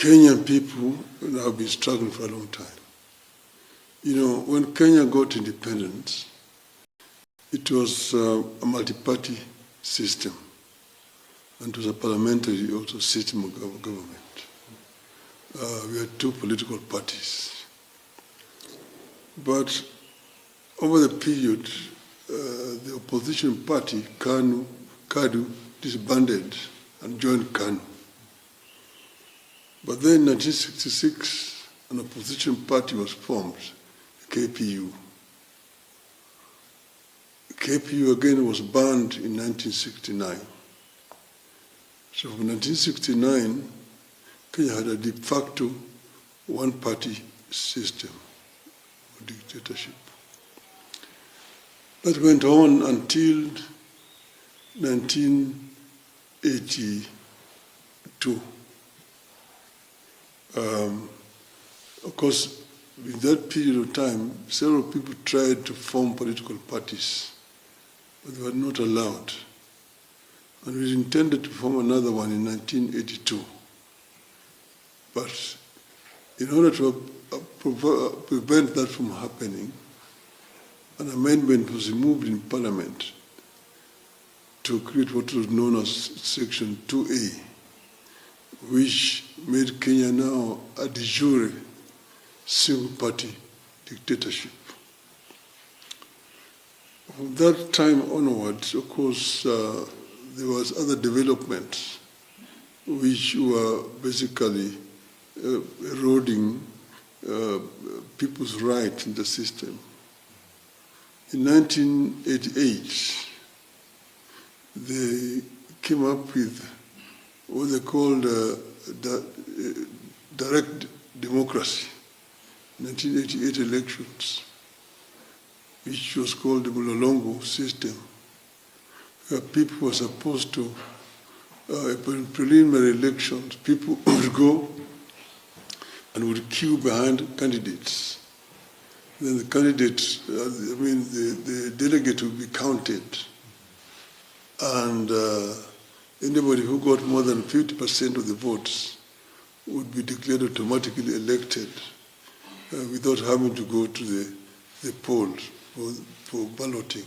Kenyan people have been struggling for a long time. You know, when Kenya got independence, it was a multi-party system, and it was a parliamentary also system of government. We had two political parties. But over the period, the opposition party, KADU, disbanded and joined KANU. But then in 1966, an opposition party was formed, KPU. KPU again was banned in 1969. So from 1969, Kenya had a de facto one-party system of dictatorship. That went on until 1982. Of course, in that period of time, several people tried to form political parties, but they were not allowed. And we intended to form another one in 1982. But in order to prevent that from happening, an amendment was removed in Parliament to create what was known as Section 2A, which made Kenya now a de jure single-party dictatorship. From that time onwards, of course, there was other developments which were basically eroding people's rights in the system. In 1988, they came up with what they called direct democracy, 1988 elections, which was called the Mulolongo system, where people were supposed to, in preliminary elections, people would go and would queue behind candidates. Then the candidates, the delegate would be counted, and anybody who got more than 50% of the votes would be declared automatically elected without having to go to the polls for balloting.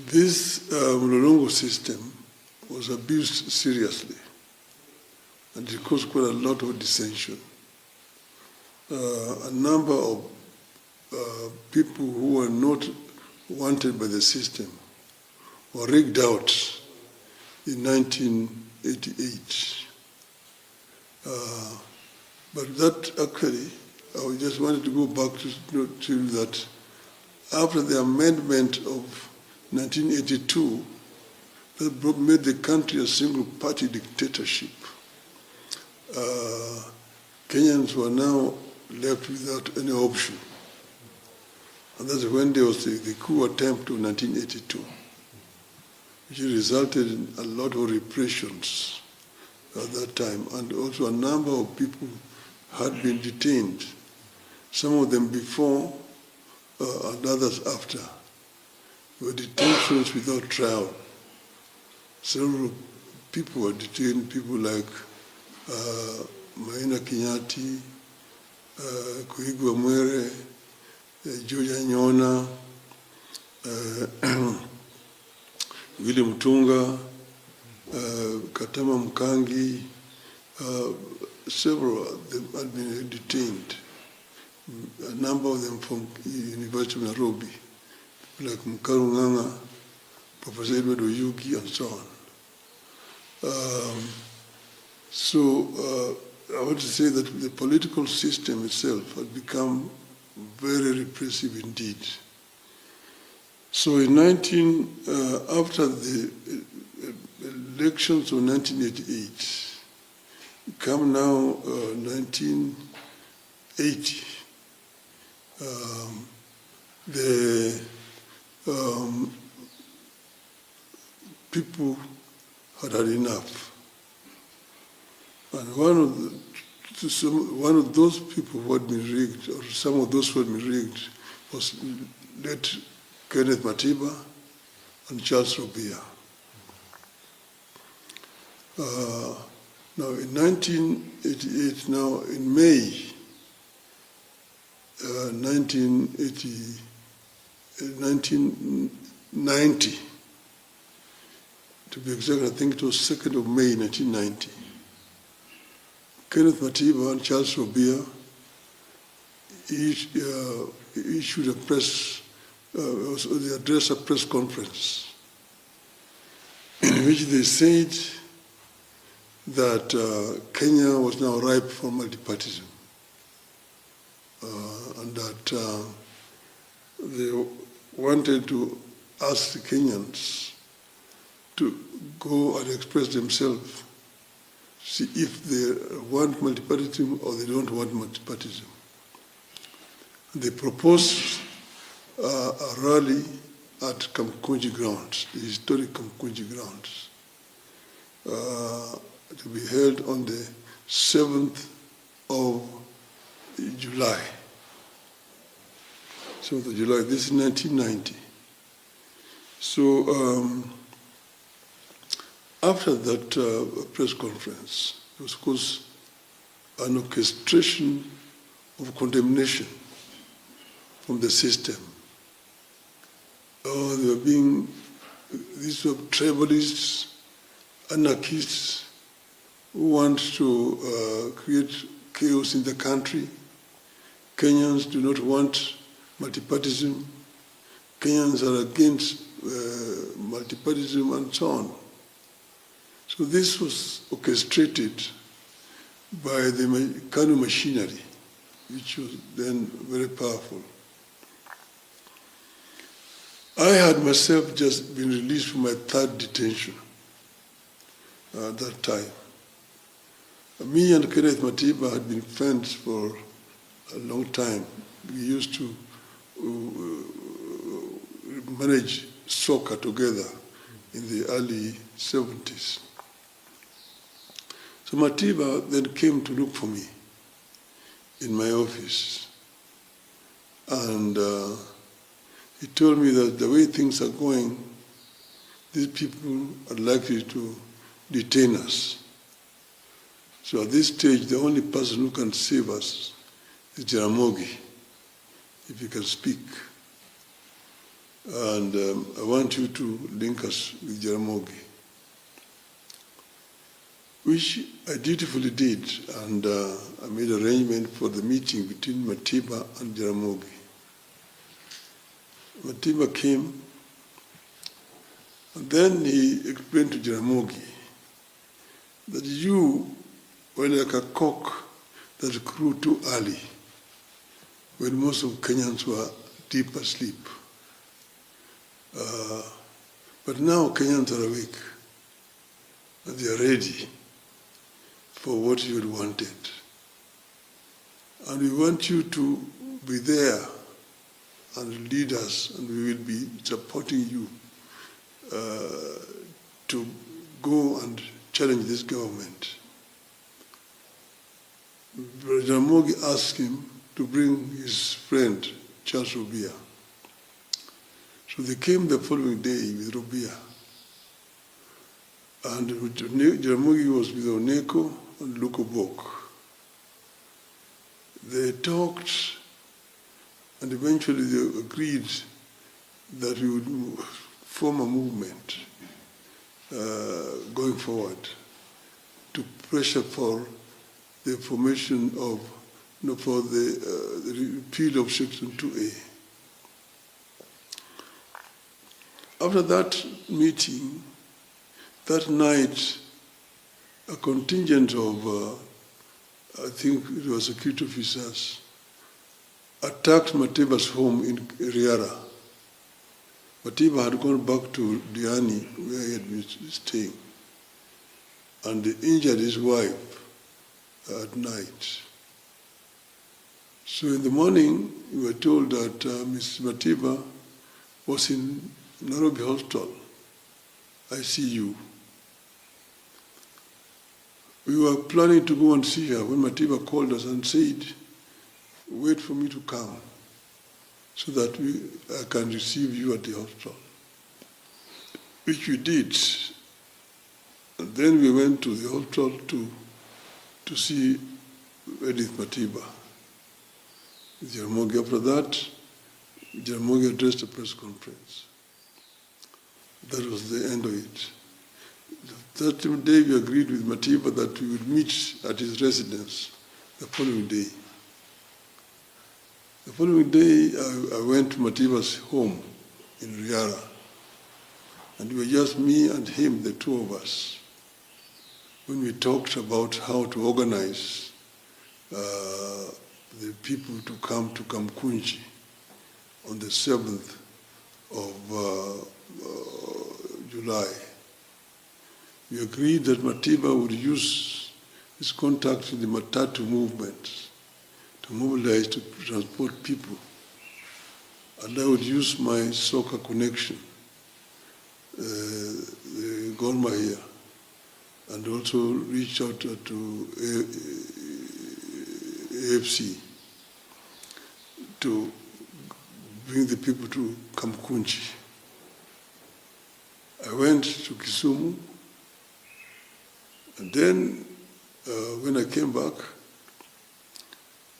This Mulolongo system was abused seriously, and it caused quite a lot of dissension. A number of people who were not wanted by the system were rigged out in 1988. But that actually, I just wanted to go back to that after the amendment of 1982, that made the country a single-party dictatorship. Kenyans were now left without any option. And that's when there was the coup attempt of 1982, which resulted in a lot of repressions at that time, and also a number of people had been detained, some of them before and others after. There were detentions without trial. Several people were detained, people like Maina Kinyati, Kuigwa Mwere, Joja Nyona, William Tunga, Katama Mkangi, several of them had been detained. A number of them from University of Nairobi, like Mkaru Nganga, Professor Edward Oyugi, and so on. I want to say that the political system itself had become very repressive indeed. So after the elections of 1988, come now 1980, the people had enough. And one of those people who had been rigged, or some of those who had been rigged, was late Kenneth Matiba and Charles Robia. Now, in 1988, now in May 1990, to be exact, I think it was 2nd of May 1990, Kenneth Matiba and Charles Robia issued a they addressed a press conference in which they said that Kenya was now ripe for multi-partyism, and that they wanted to ask the Kenyans to go and express themselves, see if they want multi-partyism or they don't want multi-partyism. They proposed a rally at Kamukunji grounds, the historic Kamukunji grounds, to be held on the 7th of July. 7th of July, this is 1990. So after that press conference, there was, of course, an orchestration of condemnation from the system. These were tribalists, anarchists who want to create chaos in the country. Kenyans do not want multi-partyism. Kenyans are against multi-partyism and so on. So this was orchestrated by the KANU machinery, which was then very powerful. I had myself just been released from my 3rd detention at that time. Me and Kenneth Matiba had been friends for a long time. We used to manage soccer together in the early 70s. So Matiba then came to look for me in my office. And he told me that the way things are going, these people are likely to detain us. So at this stage, the only person who can save us is Jaramogi, if he can speak. And I want you to link us with Jaramogi, which I dutifully did, and I made arrangement for the meeting between Matiba and Jaramogi. Matiba came, and then he explained to Jaramogi that you were like a cock that crew too early when most of Kenyans were deep asleep. But now Kenyans are awake and they are ready for what you had wanted. And we want you to be there and lead us, and we will be supporting you to go and challenge this government. Jaramogi asked him to bring his friend, Charles Robia. So they came the following day with Robia. And Jaramogi was with Oneko and Lukobok. They talked, and eventually they agreed that we would form a movement going forward to pressure for the formation of, for the repeal of Section 2A. After that meeting, that night, a contingent of, I think it was security officers, attacked Matiba's home in Riara. Matiba had gone back to Diani, where he had been staying, and they injured his wife at night. So in the morning, we were told that Mrs. Matiba was in Nairobi Hospital, ICU. We were planning to go and see her when Matiba called us and said, wait for me to come so that I can receive you at the hospital, which we did. And then we went to the hospital to to see Edith Matiba. Jaramogi, after that, Jaramogi addressed a press conference. That was the end of it. That day we agreed with Matiba that we would meet at his residence the following day. The following day, I went to Matiba's home in Riara, and it was just me and him, the two of us, when we talked about how to organize the people to come to Kamukunji on the 7th of July. We agreed that Matiba would use his contacts in the Matatu movement to mobilize to transport people. And I would use my soccer connection, the Gor Mahia, and also reach out to AFC to bring the people to Kamukunji. I went to Kisumu, and then when I came back,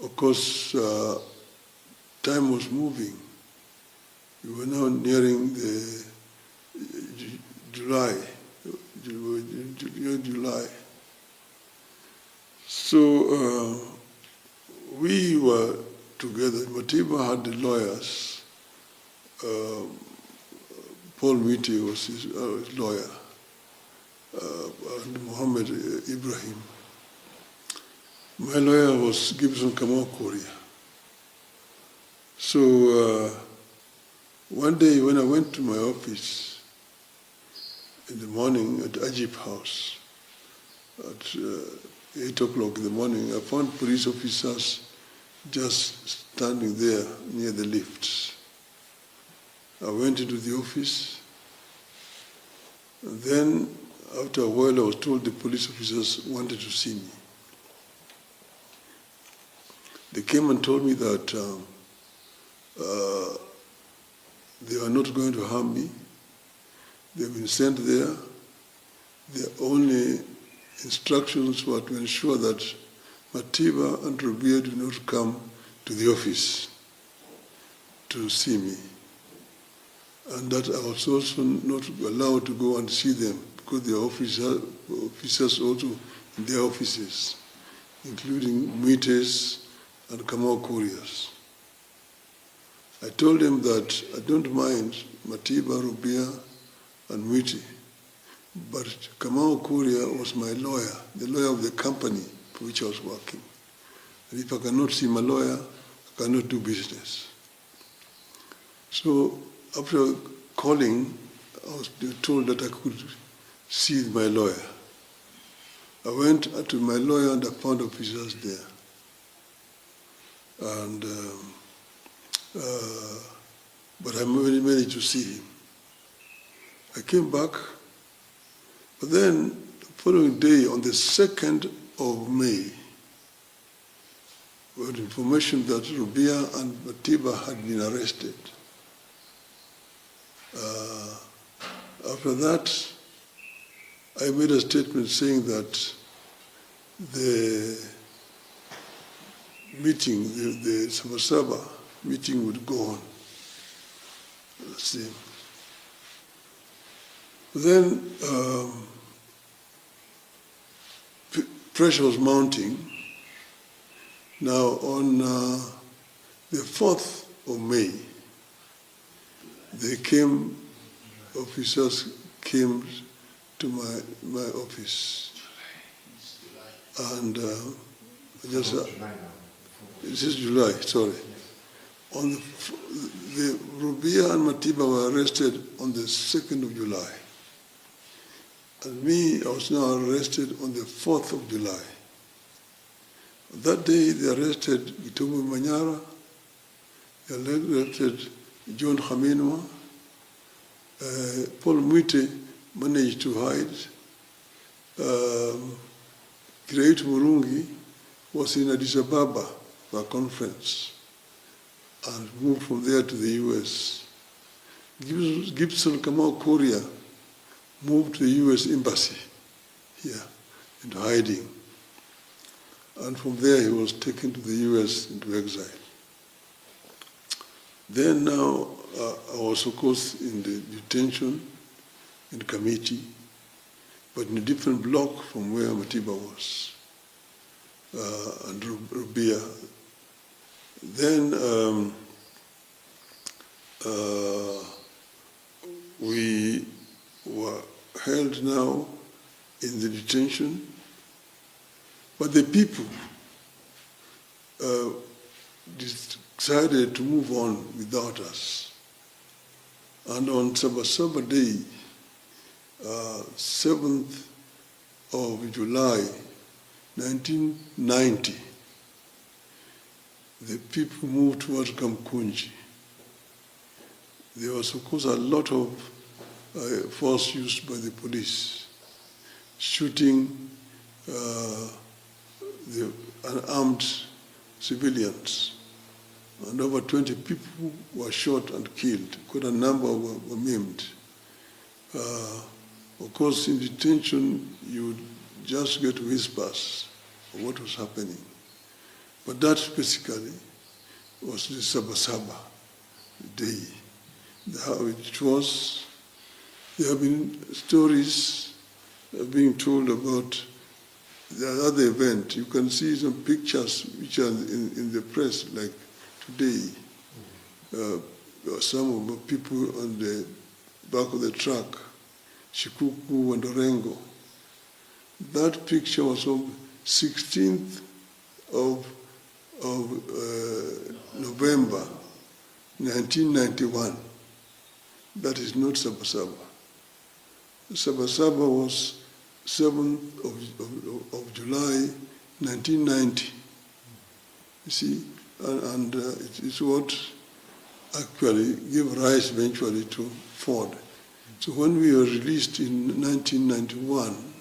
of course, time was moving. We were now nearing the July. So we were together. Matiba had the lawyers. Paul Miti was his lawyer, and Muhammad Ibrahim. My lawyer was Gibson Kamau Korea. So one day when I went to my office in the morning at Ajib House at 8 o'clock in the morning, I found police officers just standing there near the lifts. I went into the office, and then after a while I was told the police officers wanted to see me. They came and told me that they are not going to harm me. They've been sent there. Their only instructions were to ensure that Matiba and Rubia do not come to the office to see me. And that I was also not allowed to go and see them because there are officers also in their offices, including Muites and Kamau Couriers. I told them that I don't mind Matiba, Rubia, and Muiti, but Kamau Courier was my lawyer, the lawyer of the company for which I was working. And if I cannot see my lawyer, I cannot do business. So after calling, I was told that I could see my lawyer. I went to my lawyer and I found officers there. And but I managed to see him. I came back, but then the following day, on the 2nd of May, we had information that Rubia and Matiba had been arrested. After that, I made a statement saying that the meeting, the Sabasaba meeting would go on. Then pressure was mounting. Now on the 4th of May, officers came to my office. And this is July, sorry. On the Rubia and Matiba were arrested on the 2nd of July. And me, I was now arrested on the 4th of July. That day, they arrested Gitomo Manyara, they arrested John Haminwa. Paul Muite managed to hide. Great Murungi was in Addis Ababa for a conference and moved from there to the US. Gibson Kamau Korea moved to the US embassy here into hiding. And from there he was taken to the US into exile. Then now I was of course in the detention in committee, but in a different block from where Matiba was, and Rubia. Then we were held now in the detention, but the people decided to move on without us. And on Sabasaba Day, 7th of July, 1990, the people moved towards Kamukunji. There was, of course, a lot of force used by the police, shooting the unarmed civilians. And over 20 people were shot and killed. Quite a number were maimed. Of course, in detention, you would just get whispers of what was happening. But that basically was the Saba Saba day. How it was. There have been stories being told about the other event. You can see some pictures which are in the press, like today. Some of the people on the back of the truck, Shikuku and Orengo. That picture was of 16th of November 1991. That is not Sabasaba. Sabasaba was 7th of July 1990. You see, and it is what actually gave rise eventually to Ford. So when we were released in 1991,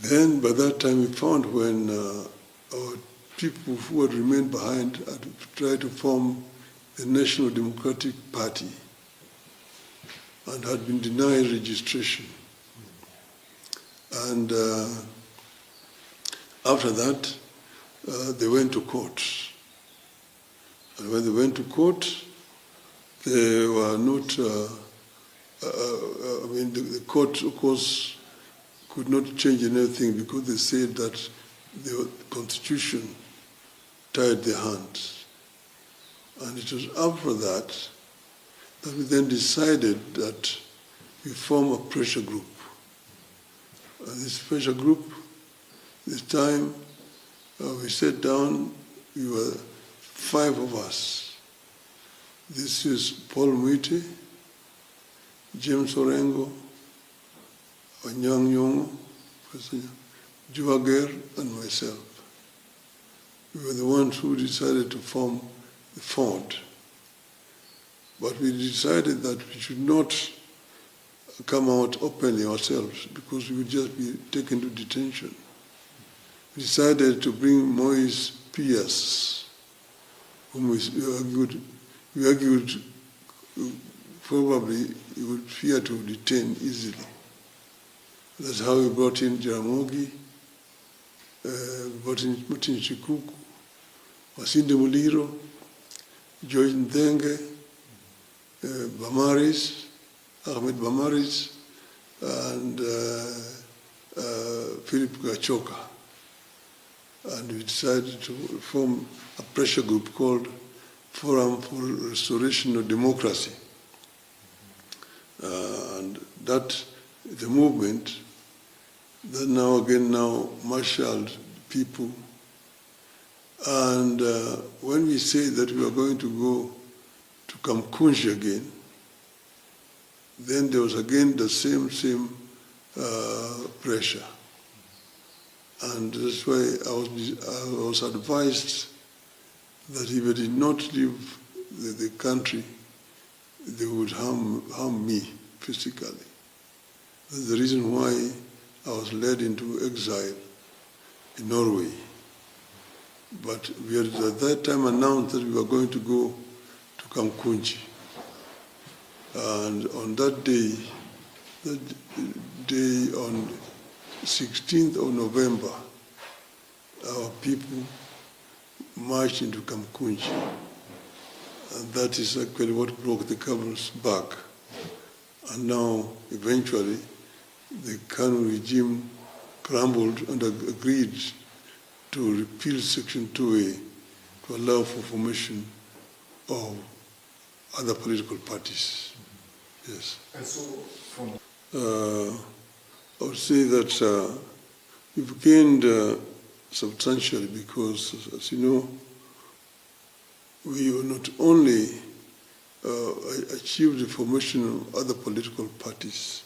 then by that time we found when our people who had remained behind had tried to form the National Democratic Party and had been denied registration. And after that, they went to court. And when they went to court, they were not, the court, of course, could not change anything because they said that the Constitution tied their hands. And it was after that that we then decided that we form a pressure group. And this pressure group, this time, we sat down, we were 5 of us. This is Paul Muite, James Orengo, Anyang Nyong'o, Juager, and myself. We were the ones who decided to form the Ford. But we decided that we should not come out openly ourselves because we would just be taken to detention. We decided to bring Moise Pierce, whom we argued probably he would fear to detain easily. That's how we brought in Jaramogi, brought in Martin Shikuku, Masinde Muliro, George Nthenge, Bamaris, Ahmed Bamaris, and Philip Gachoka. And we decided to form a pressure group called Forum for Restoration of Democracy. And that, the movement that now marshaled people. And when we say that we are going to go to Kamukunji again, then there was again the same pressure. And that's why I was advised that if I did not leave the country, they would harm me physically. That's the reason why I was led into exile in Norway. But we had at that time announced that we were going to go to Kamukunji. And on that day on 16th of November, our people marched into Kamukunji. And that is actually what broke the camel's back. And now, eventually, the Kanu regime crumbled and agreed to repeal Section 2A to allow for formation of other political parties. Yes. And so, from I would say that we've gained substantially because, as you know, we not only achieved the formation of other political parties,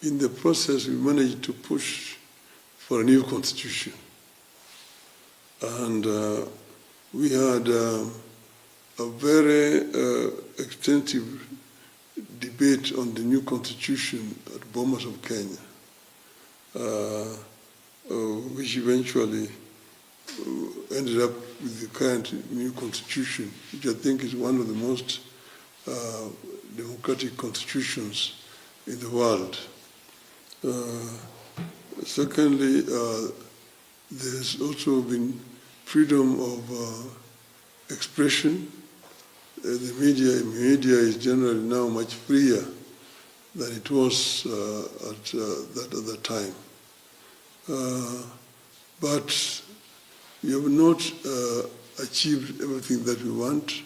in the process we managed to push for a new constitution. And we had a very extensive debate on the new constitution at Bomas of Kenya, which eventually ended up with the current new constitution, which I think is one of the most democratic constitutions in the world. Secondly, there's also been freedom of expression. The media is generally now much freer than it was at that time. But we have not achieved everything that we want.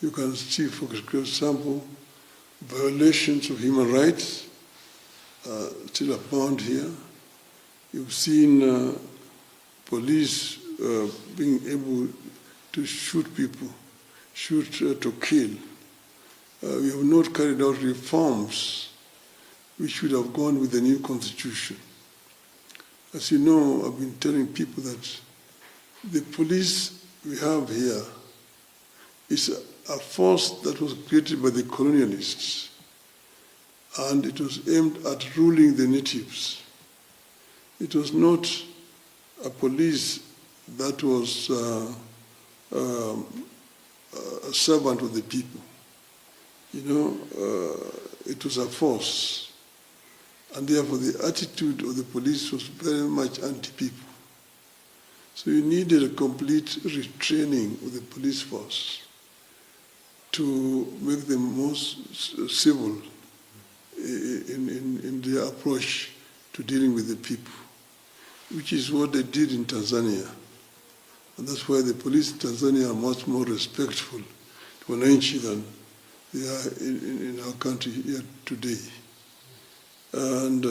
You can see, for example, violations of human rights still abound here. You've seen police being able to shoot people, shoot to kill. We have not carried out reforms which should have gone with the new constitution. As you know, I've been telling people that the police we have here is a force that was created by the colonialists, and it was aimed at ruling the natives. It was not a police that was a servant of the people. You know, it was a force. And therefore the attitude of the police was very much anti-people. So you needed a complete retraining of the police force to make them more civil in their approach to dealing with the people, which is what they did in Tanzania. And that's why the police in Tanzania are much more respectful to wananchi than they are in our country here today. And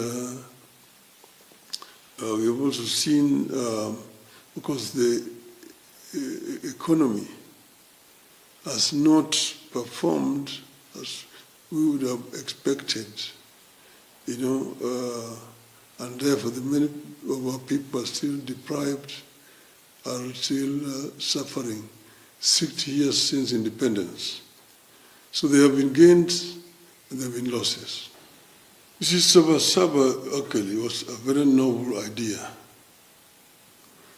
we have also seen, because the economy has not performed as we would have expected, you know, and therefore the many of our people are still deprived, are still suffering 60 years since independence. So there have been gains and there have been losses. This is Saba Saba actually was a very noble idea.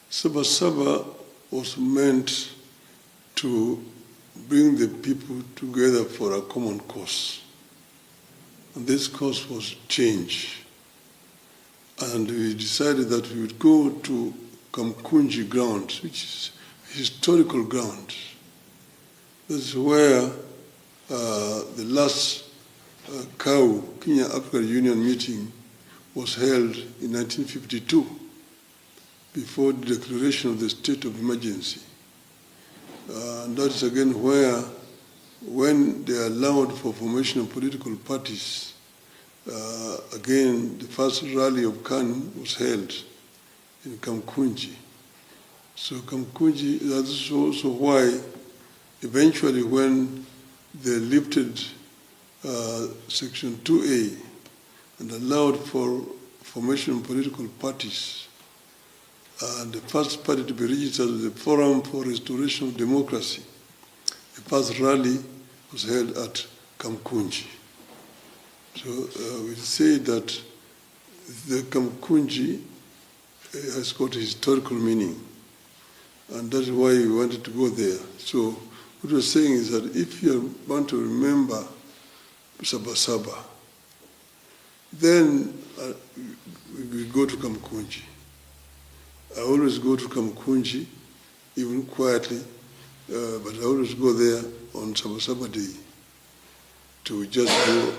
Saba Saba was meant to bring the people together for a common cause. And this cause was change. And we decided that we would go to Kamukunji grounds, which is historical ground. This is where the last Kenya African Union meeting was held in 1952, before the declaration of the state of emergency. And that is again where, when they allowed for formation of political parties, again the first rally of KANU was held in Kamukunji. So Kamukunji, that is also why eventually when they lifted Section 2A and allowed for formation of political parties, and the first party to be registered was the Forum for Restoration of Democracy. The first rally was held at Kamukunji. So we say that the Kamukunji has got a historical meaning, and that's why we wanted to go there. So what we're saying is that if you want to remember Saba Saba, then we go to Kamukunji. I always go to Kamukunji, even quietly, but I always go there on Sabasaba Day to just go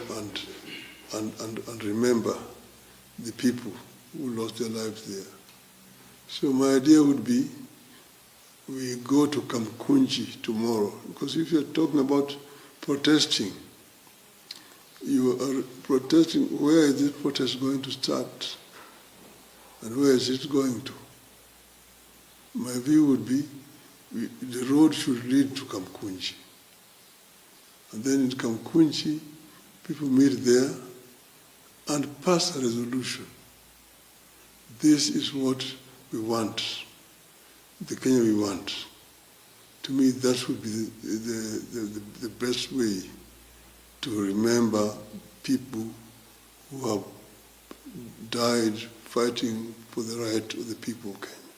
and remember the people who lost their lives there. So my idea would be we go to Kamukunji tomorrow, because if you're talking about protesting, you are protesting, where is this protest going to start? And where is it going to? My view would be the road should lead to Kamukunji. And then in Kamukunji, people meet there and pass a resolution. This is what we want, the Kenya we want. To me, that would be the best way to remember people who have died fighting for the right of the people of Kenya.